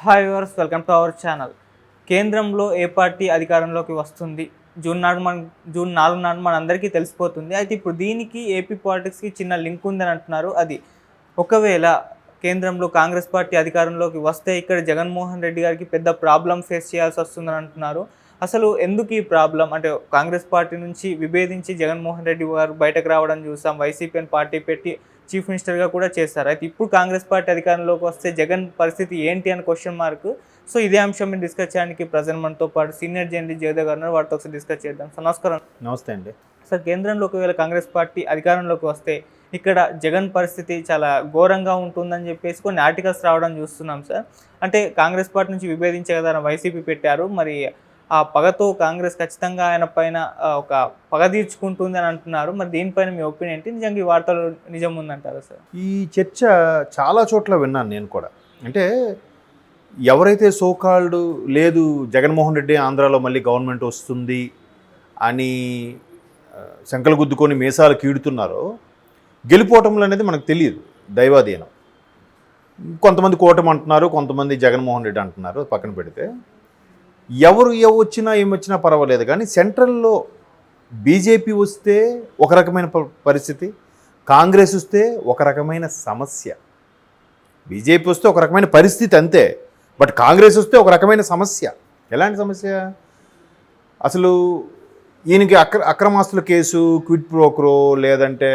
Hi viewers, welcome to our channel. కేంద్రంలో ఏ party అధికారంలోకి వస్తుంది జూన్ 4 నాడు మనందరికీ తెలిసిపోతుంది. అయితే ఇప్పుడు దీనికి ఏపీ పాలిటిక్స్కి చిన్న లింక్ ఉందని అంటున్నారు. అది ఒకవేళ కేంద్రంలో కాంగ్రెస్ పార్టీ అధికారంలోకి వస్తే ఇక్కడ జగన్మోహన్ రెడ్డి గారికి పెద్ద ప్రాబ్లం ఫేస్ చేయాల్సి వస్తుందని అంటున్నారు. అసలు ఎందుకు ఈ ప్రాబ్లం అంటే కాంగ్రెస్ పార్టీ నుంచి విభేదించి జగన్మోహన్ రెడ్డి గారు బయటకు రావడం చూసాం. వైసీపీని పార్టీ పెట్టి చీఫ్ మినిస్టర్గా కూడా చేస్తారు. అయితే ఇప్పుడు కాంగ్రెస్ పార్టీ అధికారంలోకి వస్తే జగన్ పరిస్థితి ఏంటి అని క్వశ్చన్ మార్క్. సో ఇదే అంశం మీద డిస్కస్ చేయడానికి ప్రజెంట్ మనతో పాటు సీనియర్ జర్నలిస్ట్ జయదేవ్ గారు ఉన్నారు. వాటితో ఒకసారి డిస్కస్ చేద్దాం. సార్ నమస్కారం. నమస్తే అండి. సార్, కేంద్రంలో ఒకవేళ కాంగ్రెస్ పార్టీ అధికారంలోకి వస్తే ఇక్కడ జగన్ పరిస్థితి చాలా ఘోరంగా ఉంటుందని చెప్పేసి కొన్ని ఆర్టికల్స్ రావడం చూస్తున్నాం సార్. అంటే కాంగ్రెస్ పార్టీ నుంచి విభేదించే కదా వైసీపీ పెట్టారు. మరి ఆ పగతో కాంగ్రెస్ ఖచ్చితంగా ఆయన పైన ఒక పగ తీర్చుకుంటుంది అని అంటున్నారు. మరి దీనిపైన మీ ఒపీనియన్ ఏంటి? నిజంగా ఈ వార్తలు నిజం ఉందంటారా సార్? ఈ చర్చ చాలా చోట్ల విన్నాను నేను కూడా. అంటే ఎవరైతే సోకాల్డ్ లేదు జగన్మోహన్ రెడ్డి ఆంధ్రాలో మళ్ళీ గవర్నమెంట్ వస్తుంది అని శంకలు గుద్దుకొని మీసాలు కీడుతున్నారో, గెలిపోవటంలో అనేది మనకు తెలియదు, దైవాధీనం. కొంతమంది కూటమి అంటున్నారు, కొంతమంది జగన్మోహన్ రెడ్డి అంటున్నారు. పక్కన పెడితే ఎవరు వచ్చినా ఏమొచ్చినా పర్వాలేదు, కానీ సెంట్రల్లో బీజేపీ వస్తే ఒక రకమైన పరిస్థితి, కాంగ్రెస్ వస్తే ఒక రకమైన సమస్య. బీజేపీ వస్తే ఒక రకమైన పరిస్థితి అంతే, బట్ కాంగ్రెస్ వస్తే ఒక రకమైన సమస్య. ఎలాంటి సమస్య? అసలు ఈయనకి అక్రమాస్తుల కేసు, క్విడ్ ప్రోక్రో, లేదంటే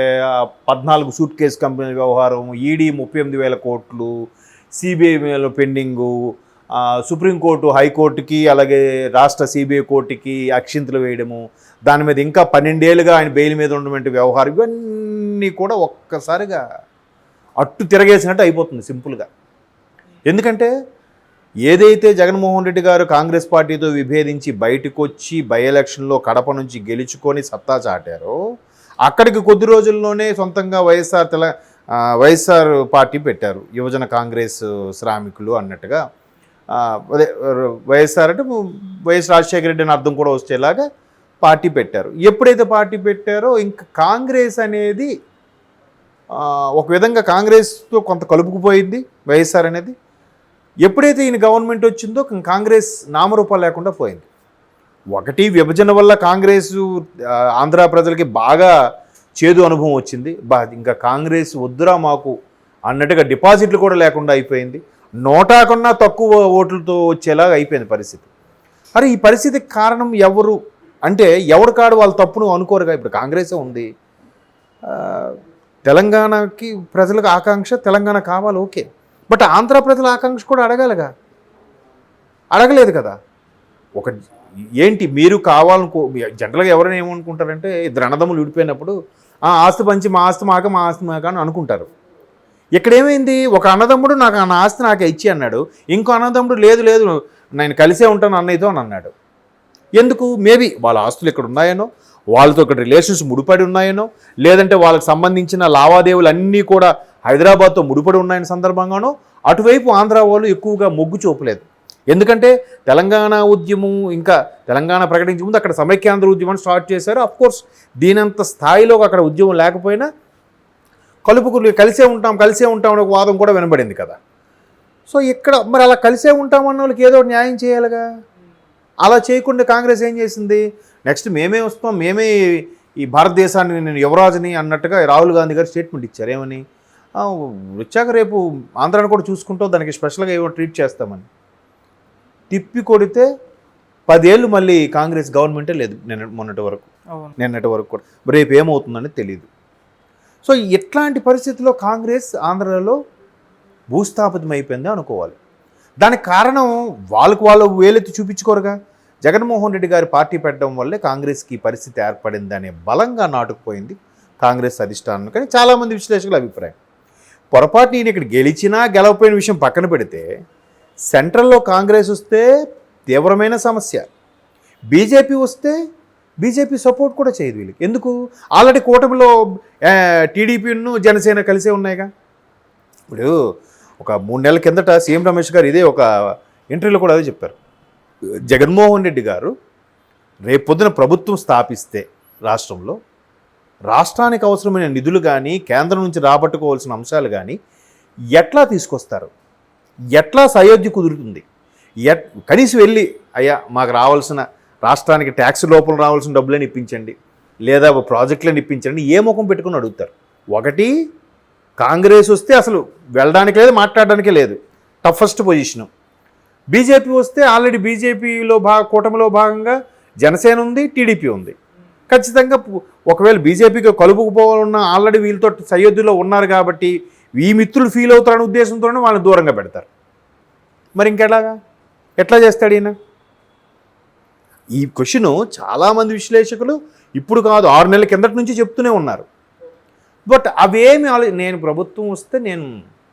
14 సూట్ కేసు కంపెనీ వ్యవహారం, ఈడీ 38,000 కోట్లు, సిబిఐలో పెండింగు, సుప్రీంకోర్టు హైకోర్టుకి అలాగే రాష్ట్ర సిబిఐ కోర్టుకి అక్షింతలు వేయడము, దాని మీద ఇంకా 12 ఏళ్ళుగా ఆయన బెయిల్ మీద ఉన్నటువంటి వ్యవహారం, ఇవన్నీ కూడా ఒక్కసారిగా అట్టు తిరగేసినట్టు అయిపోతుంది సింపుల్గా. ఎందుకంటే ఏదైతే జగన్మోహన్ రెడ్డి గారు కాంగ్రెస్ పార్టీతో విభేదించి బయటకు వచ్చి బై ఎలక్షన్లో కడప నుంచి గెలుచుకొని సత్తా చాటారో, అక్కడికి కొద్ది రోజుల్లోనే సొంతంగా వైఎస్ఆర్ పార్టీ పెట్టారు. యువజన కాంగ్రెస్ శ్రామికులు అన్నట్టుగా, అదే వైఎస్ఆర్ అంటే వైఎస్ రాజశేఖర రెడ్డి అని అర్థం కూడా వచ్చేలాగా పార్టీ పెట్టారు. ఎప్పుడైతే పార్టీ పెట్టారో ఇంకా కాంగ్రెస్ అనేది ఒక విధంగా కాంగ్రెస్తో కొంత కలుపుకుపోయింది వైఎస్ఆర్ అనేది. ఎప్పుడైతే ఈయన గవర్నమెంట్ వచ్చిందో కాంగ్రెస్ నామరూపాలు లేకుండా పోయింది. ఒకటి, విభజన వల్ల కాంగ్రెస్ ఆంధ్ర ప్రజలకి బాగా చేదు అనుభవం వచ్చింది. ఇంకా కాంగ్రెస్ వద్దురా మాకు అన్నట్టుగా డిపాజిట్లు కూడా లేకుండా అయిపోయింది. 100 కన్నా తక్కువ ఓట్లతో వచ్చేలాగా అయిపోయింది పరిస్థితి. అరే ఈ పరిస్థితికి కారణం ఎవరు అంటే, ఎవరు కాడు వాళ్ళ తప్పును అనుకోరుగా. ఇప్పుడు కాంగ్రెసే ఉంది, తెలంగాణకి ప్రజలకు ఆకాంక్ష తెలంగాణ కావాలి, ఓకే, బట్ ఆంధ్ర ప్రజల ఆకాంక్ష కూడా అడగాలిగా, అడగలేదు కదా. ఒక ఏంటి మీరు కావాలనుకో, జనరల్గా ఎవరైనా ఏమనుకుంటారంటే, ఇద్దరు అన్నదమ్ములు విడిపోయినప్పుడు ఆస్తి పంచి మా ఆస్తి మాక మా ఆస్తి మాక అని అనుకుంటారు. ఇక్కడ ఏమైంది, ఒక అన్నదమ్ముడు నాకు నా ఆస్తి నాకే ఇచ్చి అన్నాడు, ఇంకో అన్నదమ్ముడు లేదు లేదు నేను కలిసే ఉంటాను అన్నయ్యతో అని అన్నాడు. ఎందుకు? మేబీ వాళ్ళ ఆస్తులు ఇక్కడ ఉన్నాయనో, వాళ్ళతో ఇక్కడ రిలేషన్స్ ముడిపడి ఉన్నాయనో, లేదంటే వాళ్ళకి సంబంధించిన లావాదేవీలు అన్నీ కూడా హైదరాబాద్తో ముడిపడి ఉన్నాయని సందర్భంగానో అటువైపు ఆంధ్ర వాళ్ళు ఎక్కువగా మొగ్గు చూపలేదు. ఎందుకంటే తెలంగాణ ఉద్యమం ఇంకా తెలంగాణ ప్రకటించే ముందు అక్కడ సమైక్యాంధ్ర ఉద్యమాన్ని స్టార్ట్ చేశారు. అఫ్కోర్స్ దీనంత స్థాయిలో అక్కడ ఉద్యమం లేకపోయినా కలిసే ఉంటాం అనే ఒక వాదం కూడా వినబడింది కదా. సో ఇక్కడ మరి అలా కలిసే ఉంటామన్న వాళ్ళకి ఏదో న్యాయం చేయాలిగా. అలా చేయకుండా కాంగ్రెస్ ఏం చేసింది, నెక్స్ట్ మేమే వస్తాం, మేమే ఈ భారతదేశాన్ని నేను యువరాజుని అన్నట్టుగా రాహుల్ గాంధీ గారు స్టేట్మెంట్ ఇచ్చారు. ఏమని? వచ్చాక రేపు ఆంధ్రాను కూడా చూసుకుంటాం, దానికి స్పెషల్గా ఏమో ట్రీట్ చేస్తామని. తిప్పి కొడితే 10 ఏళ్ళు మళ్ళీ కాంగ్రెస్ గవర్నమెంటే లేదు నిన్నటి వరకు కూడా. రేపు ఏమవుతుందని తెలియదు. సో ఇట్లాంటి పరిస్థితుల్లో కాంగ్రెస్ ఆంధ్రలో భూస్థాపితం అయిపోయింది అనుకోవాలి. దానికి కారణం వాళ్ళు వేలెత్తి చూపించుకోరుగా. జగన్మోహన్ రెడ్డి గారి పార్టీ పెట్టడం వల్లే కాంగ్రెస్కి పరిస్థితి ఏర్పడింది అనే బలంగా నాటుకుపోయింది కాంగ్రెస్ అధిష్టానం. కానీ చాలామంది విశ్లేషకుల అభిప్రాయం, పొరపాటు నేను ఇక్కడ గెలిచినా గెలవపోయిన విషయం పక్కన పెడితే, సెంట్రల్లో కాంగ్రెస్ వస్తే తీవ్రమైన సమస్య, బీజేపీ వస్తే బీజేపీ సపోర్ట్ కూడా చేయదు వీళ్ళకి. ఎందుకు? ఆల్రెడీ కూటమిలో టీడీపీను జనసేన కలిసే ఉన్నాయిగా. ఇప్పుడు ఒక 3 నెలల కిందట సీఎం రమేష్ గారు ఇదే ఒక ఇంటర్వ్యూలో కూడా అదే చెప్పారు. జగన్మోహన్ రెడ్డి గారు రేపొద్దున ప్రభుత్వం స్థాపిస్తే రాష్ట్రంలో, రాష్ట్రానికి అవసరమైన నిధులు కానీ కేంద్రం నుంచి రాబట్టుకోవాల్సిన అంశాలు కానీ ఎట్లా తీసుకొస్తారు, ఎట్లా సయోధ్య కుదురుతుంది? కనీసం వెళ్ళి అయ్యా మాకు రావాల్సిన రాష్ట్రానికి ట్యాక్స్ లోపల రావాల్సిన డబ్బులని ఇప్పించండి, లేదా ప్రాజెక్టులను ఇప్పించండి, ఏ ముఖం పెట్టుకుని అడుగుతారు? ఒకటి, కాంగ్రెస్ వస్తే అసలు వెళ్ళడానికి లేదు, మాట్లాడడానికే లేదు, టఫెస్ట్ పొజిషను. బీజేపీ వస్తే ఆల్రెడీ బీజేపీలో కూటమిలో భాగంగా జనసేన ఉంది, టీడీపీ ఉంది. ఖచ్చితంగా ఒకవేళ బీజేపీకి కలుపుకుపోవాలన్న ఆల్రెడీ వీళ్ళతో సయోధ్యలో ఉన్నారు కాబట్టి ఈ మిత్రులు ఫీల్ అవుతారనే ఉద్దేశంతోనే వాళ్ళని దూరంగా పెడతారు. మరి ఎట్లా చేస్తాడు ఈయన? ఈ క్వశ్చను చాలామంది విశ్లేషకులు ఇప్పుడు కాదు 6 నెలల కిందటి నుంచి చెప్తూనే ఉన్నారు. బట్ అవేమి నేను ప్రభుత్వం వస్తే నేను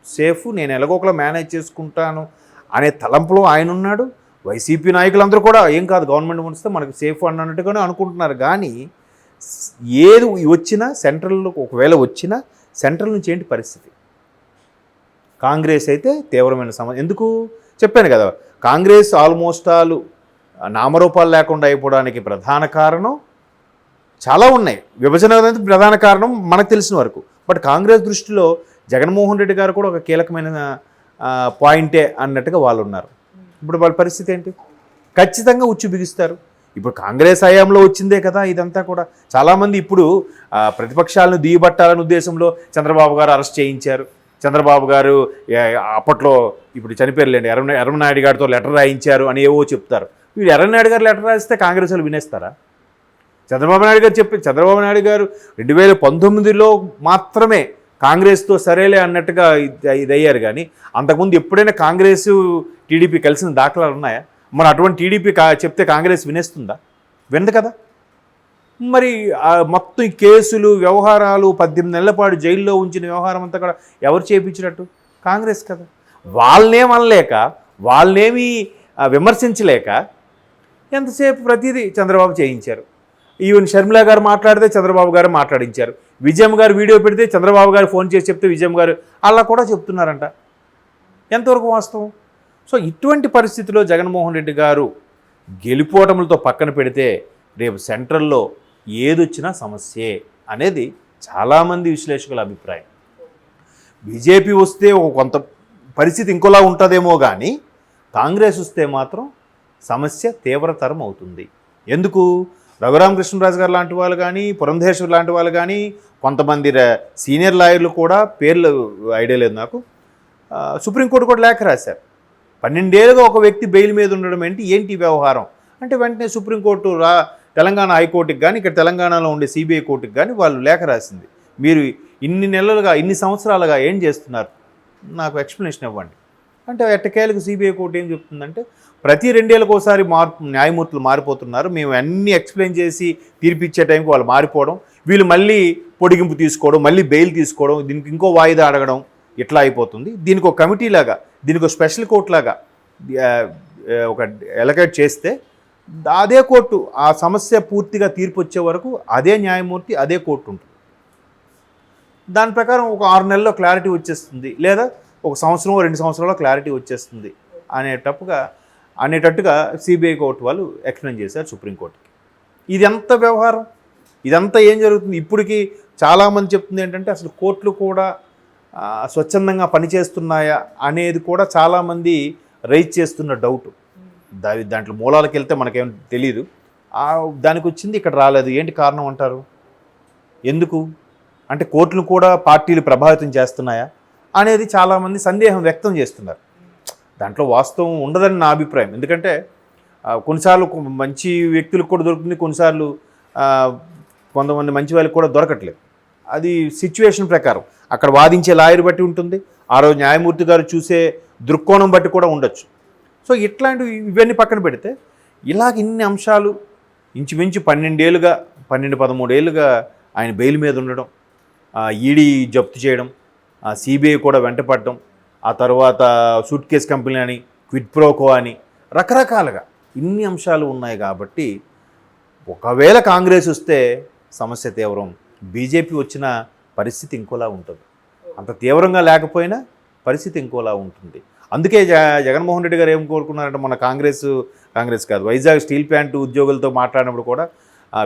సేఫ్, నేను ఎలాగోకలా మేనేజ్ చేసుకుంటాను అనే తలంపులో ఆయన ఉన్నాడు. వైసీపీ నాయకులందరూ కూడా ఏం కాదు, గవర్నమెంట్ వస్తే మనకు సేఫ్ అన్నట్టుగానే అనుకుంటున్నారు. కానీ ఏది వచ్చినా సెంట్రల్లో, ఒకవేళ వచ్చినా సెంట్రల్ నుంచి ఏంటి పరిస్థితి? కాంగ్రెస్ అయితే తీవ్రమైన సమస్య. ఎందుకు చెప్పాను కదా, కాంగ్రెస్ ఆల్మోస్ట్ ఆల్ నామరూపాలు లేకుండా అయిపోవడానికి ప్రధాన కారణం చాలా ఉన్నాయి. విభజన అనేది ప్రధాన కారణం మనకు తెలిసిన వరకు. బట్ కాంగ్రెస్ దృష్టిలో జగన్మోహన్ రెడ్డి గారు కూడా ఒక కీలకమైన పాయింటే అన్నట్టుగా వాళ్ళు ఉన్నారు. ఇప్పుడు వాళ్ళ పరిస్థితి ఏంటి? ఖచ్చితంగా ఉచ్చు బిగిస్తారు. ఇప్పుడు కాంగ్రెస్ హయాంలో వచ్చిందే కదా ఇదంతా కూడా. చాలామంది ఇప్పుడు ప్రతిపక్షాలను దియబట్టాలనే ఉద్దేశంలో చంద్రబాబు గారు అరెస్ట్ చేయించారు. చంద్రబాబు గారు అప్పట్లో ఇప్పుడు చనిపోయారులేండి, ఎర్రమనాయుడు గారితో లెటర్ రాయించారు అని ఏవో చెప్తారు. వీళ్ళు ఎర్రనాయుడు గారు లెటర్ రాయిస్తే కాంగ్రెస్ వాళ్ళు వినేస్తారా? చంద్రబాబు నాయుడు గారు 2019లో మాత్రమే కాంగ్రెస్తో సరేలే అన్నట్టుగా ఇది అయ్యారు. కానీ అంతకుముందు ఎప్పుడైనా కాంగ్రెస్ టీడీపీ కలిసిన దాఖలాలు ఉన్నాయా? మరి అటువంటి టీడీపీ చెప్తే కాంగ్రెస్ వినేస్తుందా? వినదు కదా. మరి మొత్తం ఈ కేసులు, వ్యవహారాలు, 18 నెలల పాటు జైల్లో ఉంచిన వ్యవహారం అంతా కూడా ఎవరు చేయించినట్టు? కాంగ్రెస్ కదా. వాళ్ళనేమనలేక, వాళ్ళనేమి విమర్శించలేక ఎంతసేపు ప్రతిదీ చంద్రబాబు చేయించారు. ఈవెన్ షర్మిల గారు మాట్లాడితే చంద్రబాబు గారు మాట్లాడించారు. విజయమ్మ గారు వీడియో పెడితే చంద్రబాబు గారు ఫోన్ చేసి చెప్తే విజయమ్మ గారు అలా కూడా చెప్తున్నారంట. ఎంతవరకు వాస్తవం? సో ఇటువంటి పరిస్థితిలో జగన్మోహన్ రెడ్డి గారు గెలుపోవటములతో పక్కన పెడితే రేపు సెంట్రల్లో ఏదొచ్చినా సమస్యే అనేది చాలామంది విశ్లేషకుల అభిప్రాయం. బీజేపీ వస్తే కొంత పరిస్థితి ఇంకోలా ఉంటుందేమో, కానీ కాంగ్రెస్ వస్తే మాత్రం సమస్య తీవ్రతరం అవుతుంది. ఎందుకు? రఘురామకృష్ణరాజు గారు లాంటి వాళ్ళు కానీ, పురంధేశ్వర్ లాంటి వాళ్ళు కానీ, కొంతమంది సీనియర్ లాయర్లు కూడా, పేర్లు ఐడియా లేదు నాకు, సుప్రీంకోర్టు కూడా లేఖ రాశారు. 12 ఏళ్ళుగా ఒక వ్యక్తి బెయిల్ మీద ఉండడం ఏంటి వ్యవహారం అంటే వెంటనే సుప్రీంకోర్టు తెలంగాణ హైకోర్టుకి కానీ, ఇక్కడ తెలంగాణలో ఉండే సిబిఐ కోర్టుకి కానీ వాళ్ళు లేఖ రాసింది. మీరు ఇన్ని నెలలుగా, ఇన్ని సంవత్సరాలుగా ఏం చేస్తున్నారు, నాకు ఎక్స్ప్లెనేషన్ ఇవ్వండి అంటే ఎట్టకేలకు సిబిఐ కోర్టు ఏం చెప్తుందంటే, ప్రతి 2 ఏళ్ళకి ఒకసారి న్యాయమూర్తులు మారిపోతున్నారు, మేము అన్నీ ఎక్స్ప్లెయిన్ చేసి తీర్పిచ్చే టైంకి వాళ్ళు మారిపోవడం, వీళ్ళు మళ్ళీ పొడిగింపు తీసుకోవడం, మళ్ళీ బెయిల్ తీసుకోవడం, దీనికి ఇంకో వాయిదా అడగడం, ఇట్లా అయిపోతుంది. దీనికి ఒక కమిటీ లాగా, దీనికి ఒక స్పెషల్ కోర్టు లాగా ఒక ఎలకేట్ చేస్తే అదే కోర్టు ఆ సమస్య పూర్తిగా తీర్పు వచ్చే వరకు అదే న్యాయమూర్తి, అదే కోర్టు ఉంటుంది. దాని ప్రకారం ఒక 6 నెలల్లో క్లారిటీ వచ్చేస్తుంది, లేదా ఒక సంవత్సరం 2 సంవత్సరాల్లో క్లారిటీ వచ్చేస్తుంది అనేటట్టుగా సిబిఐ కోర్టు వాళ్ళు ఎక్స్ప్లెయిన్ చేశారు సుప్రీంకోర్టుకి. ఇదంతా వ్యవహారం, ఇదంతా ఏం జరుగుతుంది? ఇప్పటికీ చాలామంది చెప్తుంది ఏంటంటే అసలు కోర్టులు కూడా స్వచ్ఛందంగా పనిచేస్తున్నాయా అనేది కూడా చాలామంది రైజ్ చేస్తున్న డౌట్. దాంట్లో మూలాలకు వెళ్తే మనకేం తెలియదు. దానికి వచ్చింది, ఇక్కడ రాలేదు. ఏంటి కారణం అంటారు? ఎందుకు అంటే కోర్టులు కూడా పార్టీలు ప్రభావితం చేస్తున్నాయా అనేది చాలామంది సందేహం వ్యక్తం చేస్తున్నారు. దాంట్లో వాస్తవం ఉండదని నా అభిప్రాయం. ఎందుకంటే కొన్నిసార్లు మంచి వ్యక్తులకు కూడా దొరుకుతుంది, కొన్నిసార్లు కొంతమంది మంచి వాళ్ళకి కూడా దొరకట్లేదు. అది సిచ్యువేషన్ ప్రకారం అక్కడ వాదించే లాయర్ బట్టి ఉంటుంది, ఆ రోజు న్యాయమూర్తి గారు చూసే దృక్కోణం బట్టి కూడా ఉండొచ్చు. సో ఇట్లాంటివి ఇవన్నీ పక్కన పెడితే ఇలాగ ఇన్ని అంశాలు ఇంచుమించు 12-13 ఏళ్ళుగా ఆయన బెయిల్ మీద ఉండడం, ఈడీ జప్తు చేయడం, సిబిఐ కూడా వెంటపడడం, ఆ తర్వాత సూట్ కేస్ కంపెనీ అని, క్విడ్ ప్రోకో అని, రకరకాలుగా ఇన్ని అంశాలు ఉన్నాయి. కాబట్టి ఒకవేళ కాంగ్రెస్ వస్తే సమస్య తీవ్రం, బీజేపీ వచ్చిన పరిస్థితి ఇంకోలా ఉంటుంది. అంత తీవ్రంగా లేకపోయినా పరిస్థితి ఇంకోలా ఉంటుంది. అందుకే జగన్మోహన్ రెడ్డి గారు ఏం కోరుకున్నారంటే, మన కాంగ్రెస్ కాదు, వైజాగ్ స్టీల్ ప్లాంట్ ఉద్యోగులతో మాట్లాడినప్పుడు కూడా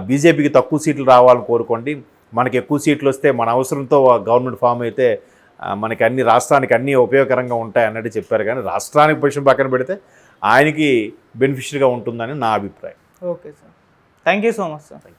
బీజేపీకి తక్కువ సీట్లు రావాలని కోరుకోండి, మనకి ఎక్కువ సీట్లు వస్తే మన అవసరంతో గవర్నమెంట్ ఫామ్ అయితే మనకి అన్ని రాష్ట్రానికి అన్నీ ఉపయోగకరంగా ఉంటాయి అన్నట్టు చెప్పారు. కానీ రాష్ట్రానికి పొజిషన్ పక్కన పెడితే ఆయనకి బెనిఫిషియల్గా ఉంటుందని నా అభిప్రాయం. Okay sir, thank you so much sir.